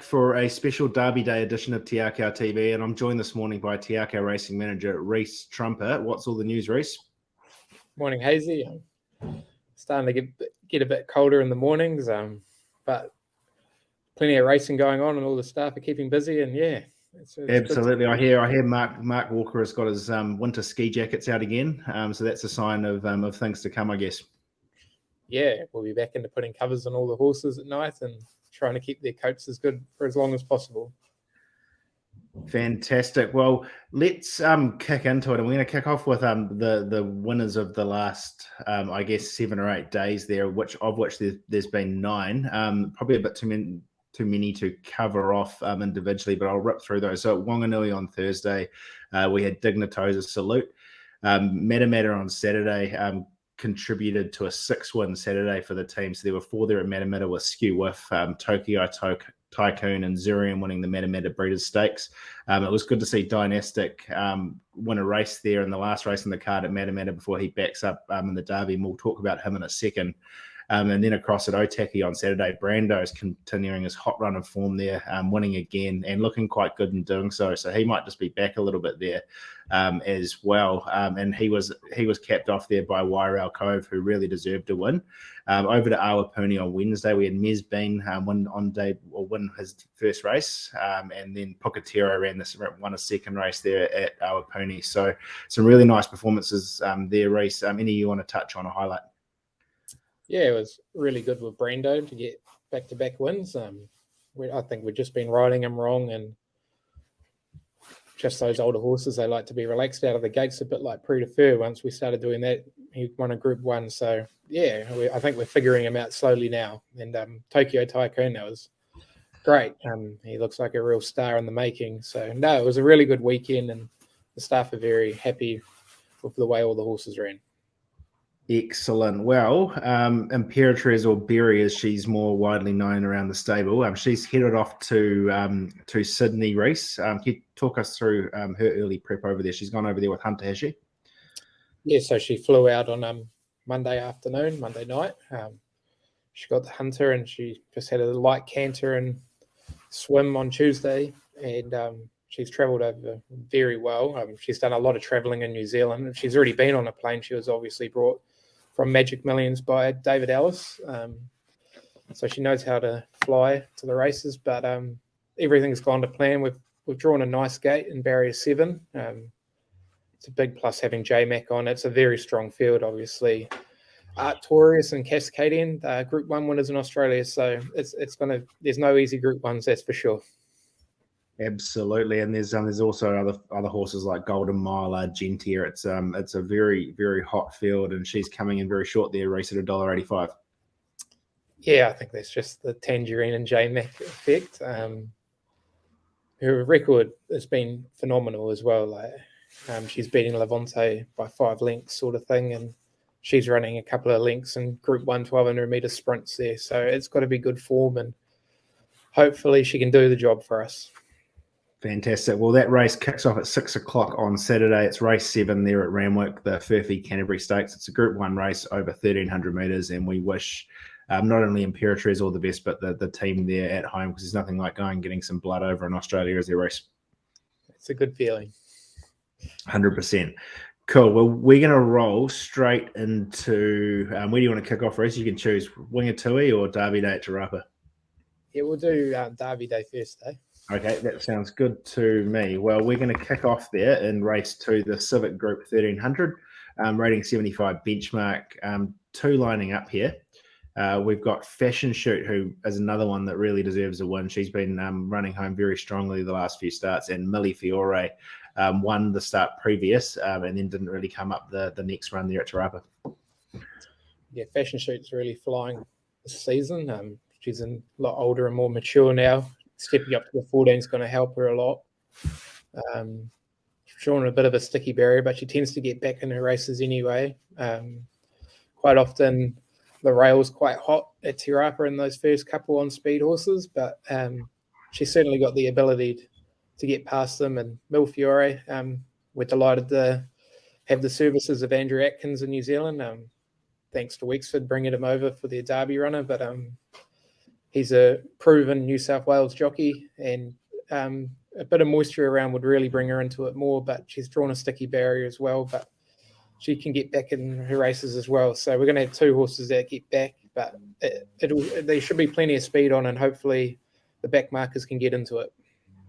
for a special Derby Day edition of Te Akau TV, and I'm joined this morning by Te Akau Racing Manager Reece Trumpet. What's all the news, Reece? Morning, Hazy. Starting to get a bit colder in the mornings, but plenty of racing going on, and all the staff are keeping busy. And yeah, it's absolutely. I hear Mark Walker has got his winter ski jackets out again, so that's a sign of things to come, I guess. Yeah, we'll be back into putting covers on all the horses at night and trying to keep their coats as good for as long as possible. Fantastic. Well, let's kick into it, and we're going to kick off with the winners of the last, I guess, 7 or 8 days there, of which there's been 9. Probably a bit too many to cover off individually, but I'll rip through those. So at Wanganui on Thursday, we had Dignitosa Salute. Matamata on Saturday contributed to a 6-win Saturday for the team. So there were 4 there at Matamata with Skew Whiff, Tokyo Tycoon and Zurian winning the Matamata Breeders' Stakes. It was good to see Dynastic win a race there in the last race in the card at Matamata before he backs up in the Derby, and we'll talk about him in a second. And then across at Otaki on Saturday, Brando is continuing his hot run of form there, winning again and looking quite good in doing so. So he might just be back a little bit there as well. And he was capped off there by Wairau Cove, who really deserved a win. Over to Awapuni on Wednesday, we had Mesbeen win his first race, and then Pukatiro won a second race there at Awapuni. So some really nice performances there, Reece. Any you want to touch on or highlight? Yeah, it was really good with Brando to get back-to-back wins. I think we've just been riding him wrong, and just those older horses, they like to be relaxed out of the gates, a bit like Prix de Fer. Once we started doing that, he won a Group 1. So, yeah, I think we're figuring him out slowly now. And Tokyo Tycoon, that was great. He looks like a real star in the making. So, no, it was a really good weekend, and the staff are very happy with the way all the horses ran. Excellent. Well, Imperatriz, or Berry as she's more widely known around the stable, she's headed off to Sydney, Reece. Can you talk us through her early prep over there? She's gone over there with Hunter, has she? Yeah, so she flew out on Monday night. She got the Hunter, and she just had a light canter and swim on Tuesday, and she's travelled over very well. She's done a lot of travelling in New Zealand. She's already been on a plane. She was obviously brought from Magic Millions by David Ellis. So she knows how to fly to the races, but everything's gone to plan. We've drawn a nice gate in barrier 7. It's a big plus having J-Mac on. It's a very strong field, obviously. Arctorius and Cascadian, Group 1 winners in Australia. So there's no easy Group 1s, that's for sure. Absolutely, and there's also other horses like Golden Mile, Gentia. It's a very, very hot field, and she's coming in very short there, race at $1.85. Yeah, I think that's just the Tangerine and J-Mac effect. Her record has been phenomenal as well. She's beating Levante by 5 lengths, sort of thing, and she's running a couple of lengths in Group 1 1,200-meter sprints there. So it's got to be good form, and hopefully she can do the job for us. Fantastic. Well, that race kicks off at 6 o'clock on Saturday. It's race 7 there at Ramwick, the Furphy Canterbury Stakes. It's a Group 1 race over 1,300 metres, and we wish not only Imperatriz all the best, but the team there at home, because there's nothing like getting some blood over in Australia as their race. It's a good feeling. 100%. Cool. Well, we're going to roll straight into where do you want to kick off, Reece? You can choose Wingatui or Derby Day at Te Rapa. Yeah, we'll do Derby Day first, eh? Okay, that sounds good to me. Well, we're going to kick off there in race 2, the Civic Group 1300, rating 75 benchmark. 2 lining up here. We've got Fashion Shoot, who is another one that really deserves a win. She's been running home very strongly the last few starts, and Millie Fiore won the start previous and then didn't really come up the next run there at Te Rapa. Yeah, Fashion Shoot's really flying this season. She's a lot older and more mature now. Stepping up to the 14 is going to help her a lot. Drawn a bit of a sticky barrier, but she tends to get back in her races anyway. Quite often, the rail's quite hot at Te Rapa in those first couple on speed horses, but she's certainly got the ability to get past them. And Mil Fiore, we're delighted to have the services of Andrew Atkins in New Zealand. Thanks to Wexford bringing him over for their Derby runner, but He's a proven New South Wales jockey, and a bit of moisture around would really bring her into it more, but she's drawn a sticky barrier as well, but she can get back in her races as well. So we're going to have 2 horses that get back, but there should be plenty of speed on, and hopefully the back markers can get into it.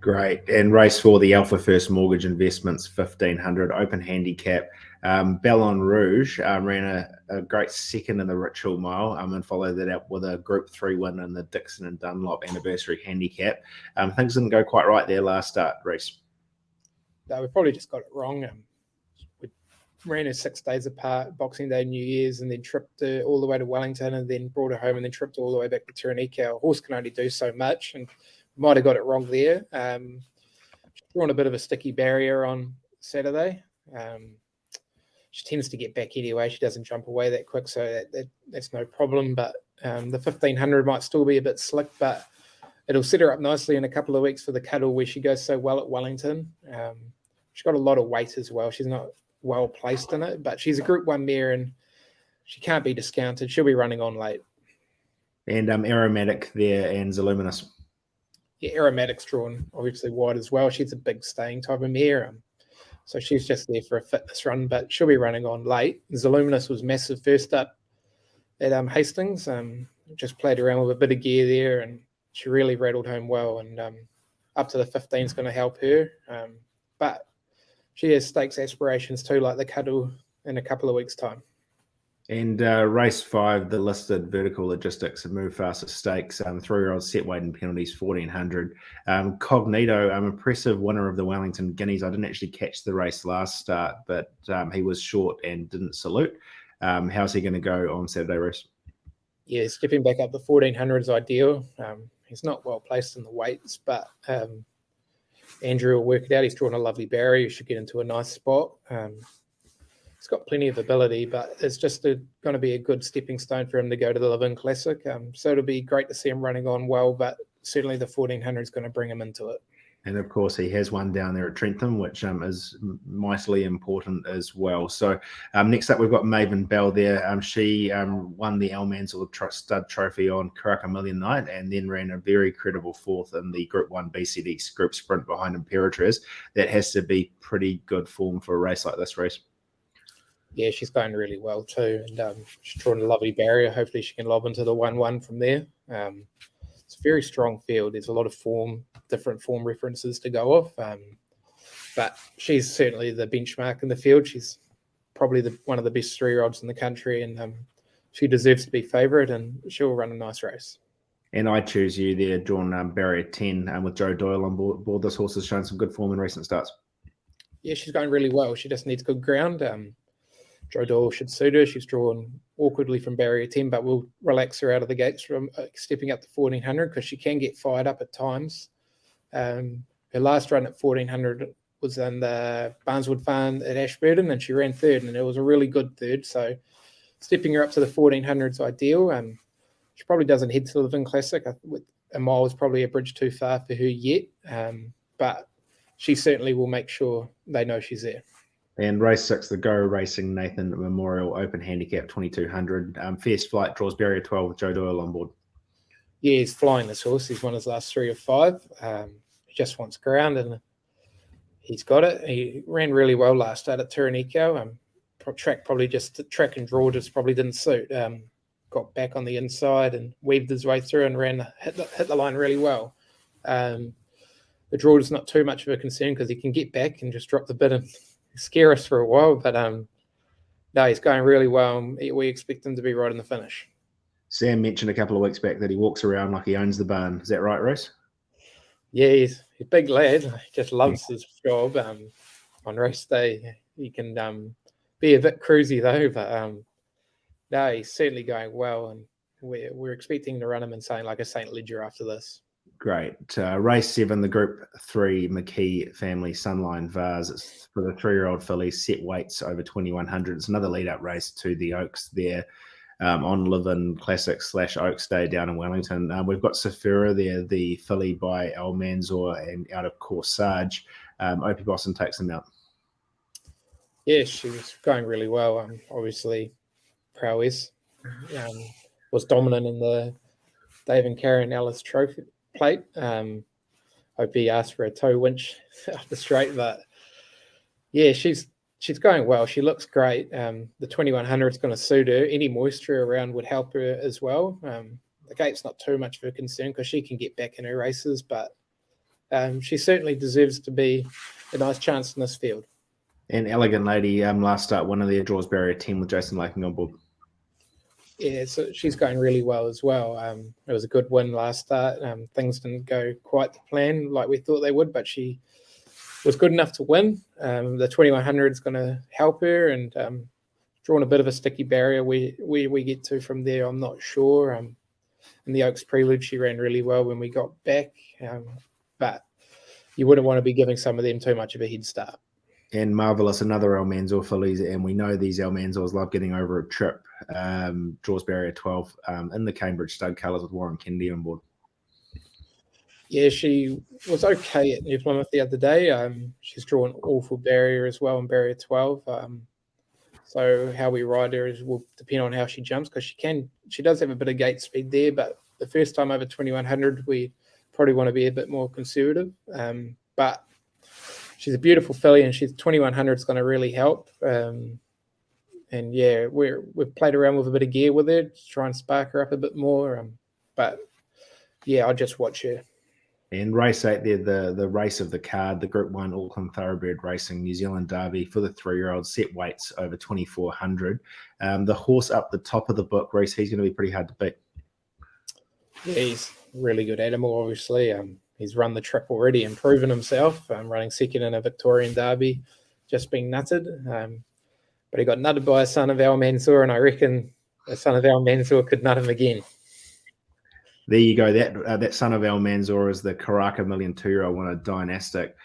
Great. And race 4, the Alpha First Mortgage Investments 1500 open handicap. Ballon Rouge ran a great second in the Ritual Mile and followed that up with a Group 3 win in the Dixon and Dunlop Anniversary Handicap. Things didn't go quite right there last start race. No, we probably just got it wrong. We ran her 6 days apart, Boxing Day, New Year's, and then tripped her all the way to Wellington, and then brought her home, and then tripped all the way back to Taranaki. A horse can only do so much, and might have got it wrong there. She's drawn a bit of a sticky barrier on Saturday. She tends to get back anyway. She doesn't jump away that quick, so that's no problem. But the 1500 might still be a bit slick, but it'll set her up nicely in a couple of weeks for the Cuddle, where she goes so well at Wellington. She's got a lot of weight as well. She's not well placed in it, but she's a Group 1 mare, and she can't be discounted. She'll be running on late. And Aromatic there and Zoluminous. Yeah, Aromatic's drawn obviously wide as well. She's a big staying type of mare. So she's just there for a fitness run, but she'll be running on late. Zoluminous was massive first up at Hastings. Just played around with a bit of gear there, and she really rattled home well. And up to the 15 is going to help her. But she has stakes aspirations too, like the Cuddle, in a couple of weeks' time. And race 5, the listed Vertical Logistics and Move Faster Stakes, 3-year-old set weight and penalties 1400. Cognito, impressive winner of the Wellington Guineas. I didn't actually catch the race last start, but he was short and didn't salute. How's he going to go on Saturday race? Yeah, stepping back up the 1400 is ideal. He's not well placed in the weights, but Andrew will work it out. He's drawn a lovely barrier. He should get into a nice spot. He's got plenty of ability, but it's just going to be a good stepping stone for him to go to the Live-In Classic. So it'll be great to see him running on well, but certainly the 1400 is going to bring him into it. And of course, he has one down there at Trentham, which is mightily important as well. So next up, we've got Maven Bell there. She won the Almanzor Stud Trophy on Karaka Million Night, and then ran a very credible 4th in the Group 1 BCD Group Sprint behind Imperatriz. That has to be pretty good form for a race like this race. Yeah, she's going really well too, and she's drawn a lovely barrier. Hopefully she can lob into the 1-1 from there. It's a very strong field. There's a lot of different form references to go off, but she's certainly the benchmark in the field. She's probably one of the best 3-year-olds in the country, and she deserves to be favourite, and she'll run a nice race. And I choose you there, drawn barrier 10 with Joe Doyle on board. This horse has shown some good form in recent starts. Yeah, she's going really well. She just needs good ground. Joe Doyle should suit her. She's drawn awkwardly from barrier 10, but we'll relax her out of the gates from stepping up to 1400, because she can get fired up at times. Her last run at 1400 was in the Barneswood Farm at Ashburton, and she ran 3rd, and it was a really good 3rd. So stepping her up to the 1400 is ideal. She probably doesn't head to the Live-In Classic. A mile is probably a bridge too far for her yet, but she certainly will make sure they know she's there. And race 6, the Go Racing Nathan Memorial Open Handicap 2200. Fierce Flight draws barrier 12 with Joe Doyle on board. Yeah, he's flying this horse. He's won his last 3 or 5. He just wants ground, and he's got it. He ran really well last start at Taranaki. Track and draw just probably didn't suit. Got back on the inside and weaved his way through and hit the line really well. The draw is not too much of a concern, because he can get back and just drop the bit and scare us for a while, but no, he's going really well, and we expect him to be right in the finish. Sam mentioned a couple of weeks back that he walks around like he owns the barn. Is that right, Reece? Yeah, he's a big lad. He just loves his job. On race day, he can be a bit cruisy though, but no, he's certainly going well, and we're expecting to run him in something like a St. Ledger after this. Great. Race 7, the Group 3 McKee Family Sunline Vase. It's for the 3-year-old fillies, set weights over 2100. It's another lead-up race to the Oaks there on Live-In Classic / Oaks Day down in Wellington. We've got Sephira there, the filly by Almanzor and out of Corsage. Opie Boston takes them out. Yeah, she's going really well. Obviously, prowess was dominant in the Dave and Karen Ellis trophy plate. Hope he asked for a tow winch up the straight, but yeah, she's going well. She looks great. The 2100 is going to suit her. Any moisture around would help her as well. The gate's not too much of a concern because she can get back in her races, but she certainly deserves to be a nice chance in this field. And Elegant Lady, last start, one of their draws barrier 10 with Jason Laking on board. Yeah, so she's going really well as well. It was a good win last start. Things didn't go quite the plan like we thought they would, but she was good enough to win. The 2100 is going to help her, and drawn a bit of a sticky barrier where we get to from there, I'm not sure. In the Oaks Prelude, she ran really well when we got back, but you wouldn't want to be giving some of them too much of a head start. And Marvelous, another Almanzor fillies, and we know these Almanzors love getting over a trip. Draws barrier 12 in the Cambridge stud colours with Warren Kennedy on board. Yeah, she was okay at New Plymouth the other day. She's drawn awful barrier as well in barrier 12. So how we ride her will depend on how she jumps, because she does have a bit of gate speed there, but the first time over 2100, we probably want to be a bit more conservative. But she's a beautiful filly, and she's 2100 is going to really help. And yeah, we've played around with a bit of gear with her to try and spark her up a bit more. But yeah, I'll just watch her. And race 8 there, the race of the card, the Group 1 Auckland Thoroughbred Racing New Zealand Derby for the 3-year-olds, set weights over 2,400. The horse up the top of the book, Reece, he's going to be pretty hard to beat. Yeah, he's a really good animal, obviously. He's run the trip already and proven himself, running second in a Victorian Derby, just being nutted. But he got nutted by a son of Almanzor, and I reckon the son of Almanzor could nut him again. There you go. That son of Almanzor is the Karaka Million 2-year-old winner, Dynastic.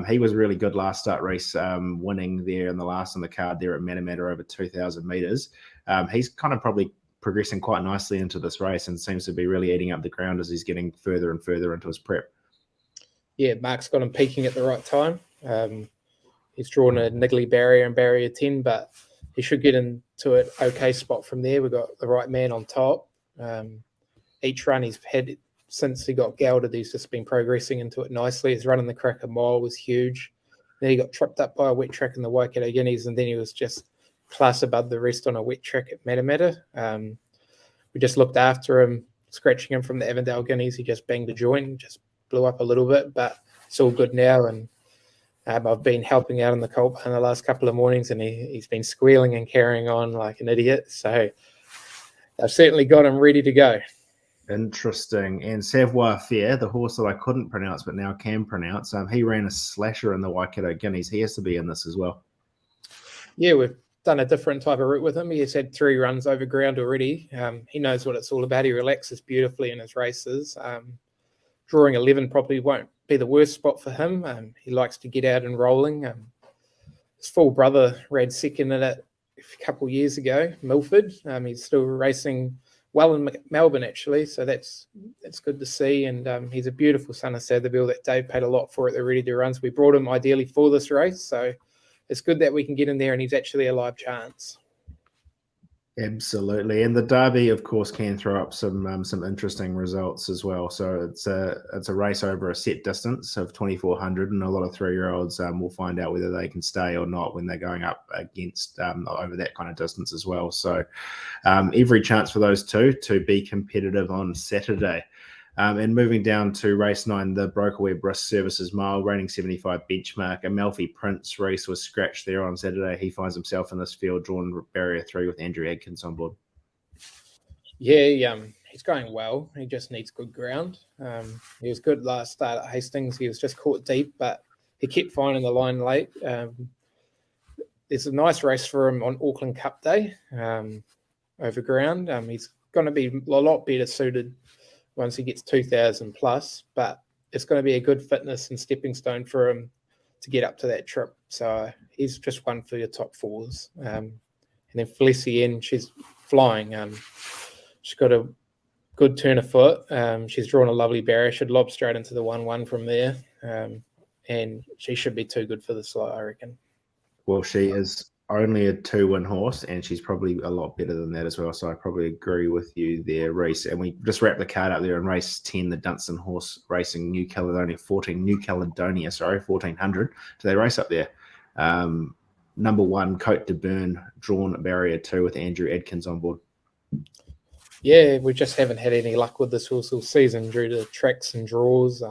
He was really good last start race, winning there in the last on the card there at Matamata over 2,000 metres. He's kind of probably progressing quite nicely into this race and seems to be really eating up the ground as he's getting further and further into his prep. Yeah, Mark's got him peaking at the right time. He's drawn a niggly barrier in barrier 10, but he should get into an okay spot from there. We've got the right man on top. Each run he's had since he got gelded, he's just been progressing into it nicely. His run in the Cracker Mile was huge. Then he got tripped up by a wet track in the Waikato Guineas, and then he was just class above the rest on a wet track at Matamata. We just looked after him, scratching him from the Avondale Guineas. He just banged a joint, just blew up a little bit, but it's all good now. And I've been helping out in the colt in the last couple of mornings, and he's been squealing and carrying on like an idiot. So I've certainly got him ready to go. Interesting. And Savoir Faire, the horse that I couldn't pronounce but now can pronounce, he ran a slasher in the Waikato Guineas. He has to be in this as well. Yeah, we've done a different type of route with him. He has had 3 runs over ground already. He knows what it's all about. He relaxes beautifully in his races. Drawing 11 probably won't be the worst spot for him. He likes to get out and rolling. His full brother ran second in it a couple of years ago, Milford. He's still racing well in Melbourne, actually, so that's good to see. And he's a beautiful son of Satherville that Dave paid a lot for at the Ready to Runs. We brought him ideally for this race, so it's good that we can get in there and he's actually a live chance. Absolutely. And the Derby, of course, can throw up some interesting results as well. So it's a race over a set distance of 2,400, and a lot of 3-year-olds will find out whether they can stay or not when they're going up against over that kind of distance as well. So every chance for those two to be competitive on Saturday. And moving down to race 9, the Brokerware Brisk Services Mile, reigning 75 benchmark. Amalfi Prince race was scratched there on Saturday. He finds himself in this field, drawn barrier 3 with Andrew Adkins on board. Yeah, he's going well. He just needs good ground. He was good last start at Hastings. He was just caught deep, but he kept finding the line late. There's a nice race for him on Auckland Cup Day over ground. He's going to be a lot better suited once he gets 2,000 plus, but it's going to be a good fitness and stepping stone for him to get up to that trip. So he's just one for your top 4s. And then Felicienne, she's flying. She's got a good turn of foot. She's drawn a lovely barrier. Should lob straight into the 1-1 from there. And she should be too good for the slot, I reckon. Well, she is only a 2-win horse, and she's probably a lot better than that as well. So I probably agree with you there, Reese. And we just wrap the card up there in race 10, the Dunstan Horse Racing New Caledonia 1400. Do they race up there? Number 1, Cote de Burn, drawn barrier 2 with Andrew Adkins on board. Yeah, we just haven't had any luck with this horse all season due to tracks and draws.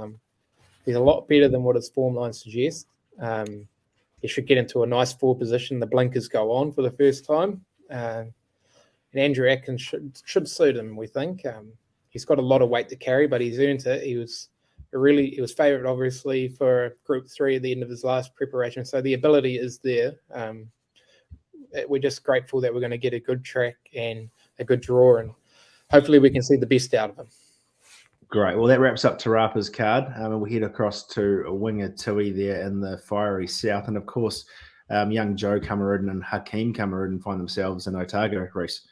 He's a lot better than what his form line suggests. He should get into a nice 4 position. The blinkers go on for the first time. And Andrew Atkins should suit him, we think. He's got a lot of weight to carry, but he's earned it. He was favourite, obviously, for Group 3 at the end of his last preparation. So the ability is there. We're just grateful that we're going to get a good track and a good draw, and hopefully we can see the best out of him. Great. Well, that wraps up Te Rapa's card. We head across to Wingatui there in the fiery south. And, of course, young Joe Cameroon and Hakeem Cameroon find themselves in Otago, Reese.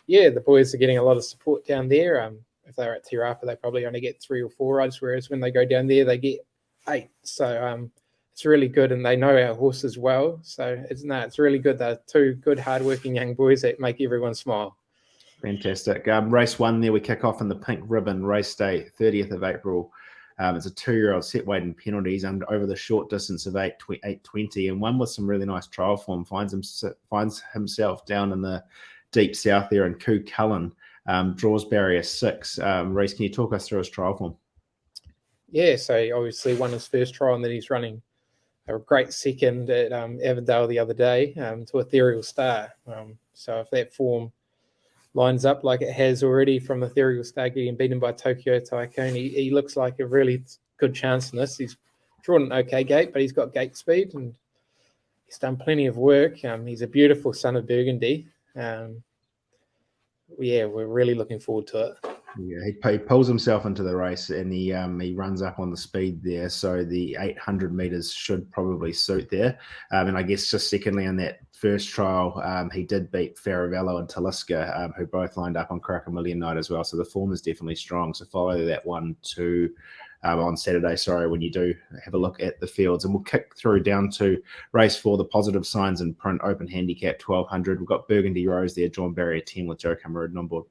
Yeah, the boys are getting a lot of support down there. If they're at Te Rapa, they probably only get 3 or 4 rides, whereas when they go down there, they get 8. So it's really good, and they know our horses well. So it's really good. They're 2 good, hardworking young boys that make everyone smile. Fantastic. Race 1 there, we kick off in the Pink Ribbon, race day, 30th of April. It's a 2-year-old set weight and penalties and over the short distance of 8:20, and one with some really nice trial form finds himself down in the deep south there in Coo Cullen, draws barrier 6. Reese, can you talk us through his trial form? Yeah, so he obviously won his first trial, and then he's running a great second at Avondale the other day to Ethereal Star. So if that form lines up like it has already from Ethereal Star getting beaten by Tokyo Tycoon, he looks like a really good chance in this. He's drawn an okay gate, but he's got gate speed, and he's done plenty of work. He's a beautiful son of Burgundy. We're really looking forward to it. Yeah, he pulls himself into the race, and he runs up on the speed there. So the 800 meters should probably suit there. And I guess just secondly in that first trial, he did beat Faravello and Taliska, who both lined up on Crack a Million night as well. So the form is definitely strong. So follow that 1-2 on Saturday. When you do have a look at the fields, and we'll kick through down to race 4, the positive signs in print, open handicap 1200. We've got Burgundy Rose there, drawn barrier 10 with Joe Cameroon on board.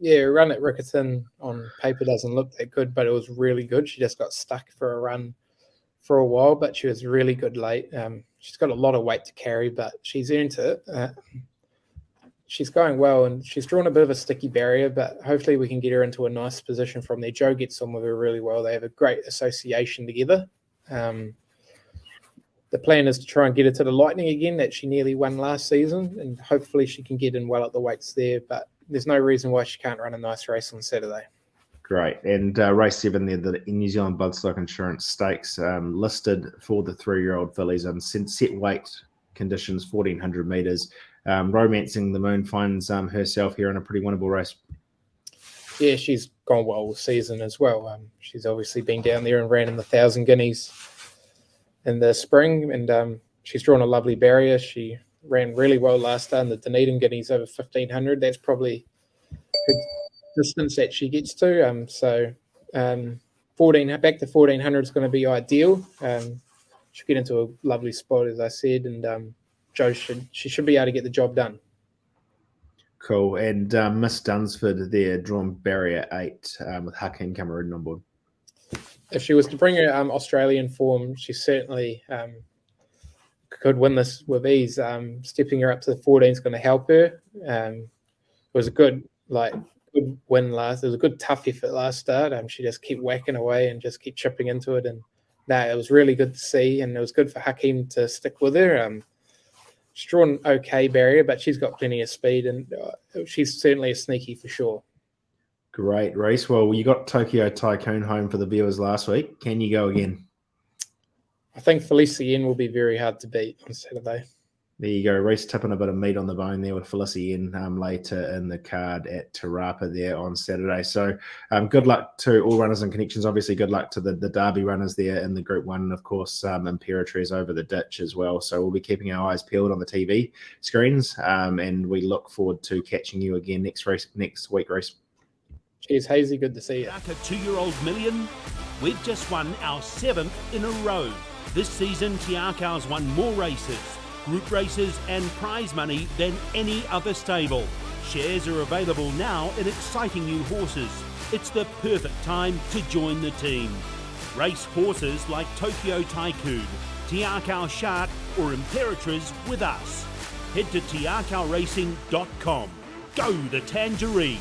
Yeah, run at Rickerton on paper doesn't look that good, but it was really good. She just got stuck for a run for a while, but she was really good late. She's got a lot of weight to carry, but she's earned it. She's going well, and she's drawn a bit of a sticky barrier, but hopefully we can get her into a nice position from there. Joe gets on with her really well. They have a great association together. The plan is to try and get her to the Lightning again that she nearly won last season, and hopefully she can get in well at the weights there, but there's no reason why she can't run a nice race on Saturday. Great. And race 7 there, the New Zealand Bloodstock Insurance Stakes, listed for the 3-year-old fillies on set weight conditions, 1400 meters. Romancing the Moon finds herself here in a pretty winnable race. Yeah, she's gone well all season as well. She's obviously been down there and ran in the 1,000 guineas in the spring, and she's drawn a lovely barrier. She ran really well last start in the Dunedin Guineas over 1,500. That's probably the distance that she gets to. 14 back to 1,400 is going to be ideal. She'll get into a lovely spot, as I said, and Joe should be able to get the job done. Cool. And Miss Dunsford there, drawn barrier 8 with Hakeem Cameroon on board. If she was to bring her Australian form, she certainly could win this with ease. Stepping her up to the 14 is going to help her. It was a good win last. It was a good tough effort last start. She just kept whacking away and just kept chipping into it. And it was really good to see. And it was good for Hakeem to stick with her. She's drawn an okay barrier, but she's got plenty of speed, and she's certainly a sneaky for sure. Great race. Well, you got Tokyo Tycoon home for the viewers last week. Can you go again? I think Felicien will be very hard to beat on Saturday. There you go. Reese tipping a bit of meat on the bone there with Felicien later in the card at Te Rapa there on Saturday. So good luck to all runners and connections. Obviously, good luck to the Derby runners there in the Group 1, and of course, Imperatriz over the ditch as well. So we'll be keeping our eyes peeled on the TV screens, and we look forward to catching you again next week, Reese. Cheers, Hazy. Good to see you. A 2-year-old million. We've just won our 7th in a row. This season, Te Akau's won more races. group races and prize money than any other stable. Shares are available now in exciting new horses. It's the perfect time to join the team. Race horses like Tokyo Tycoon, Akau Shark or Imperatriz with us. Head to tiakauracing.com. Go the Tangerine!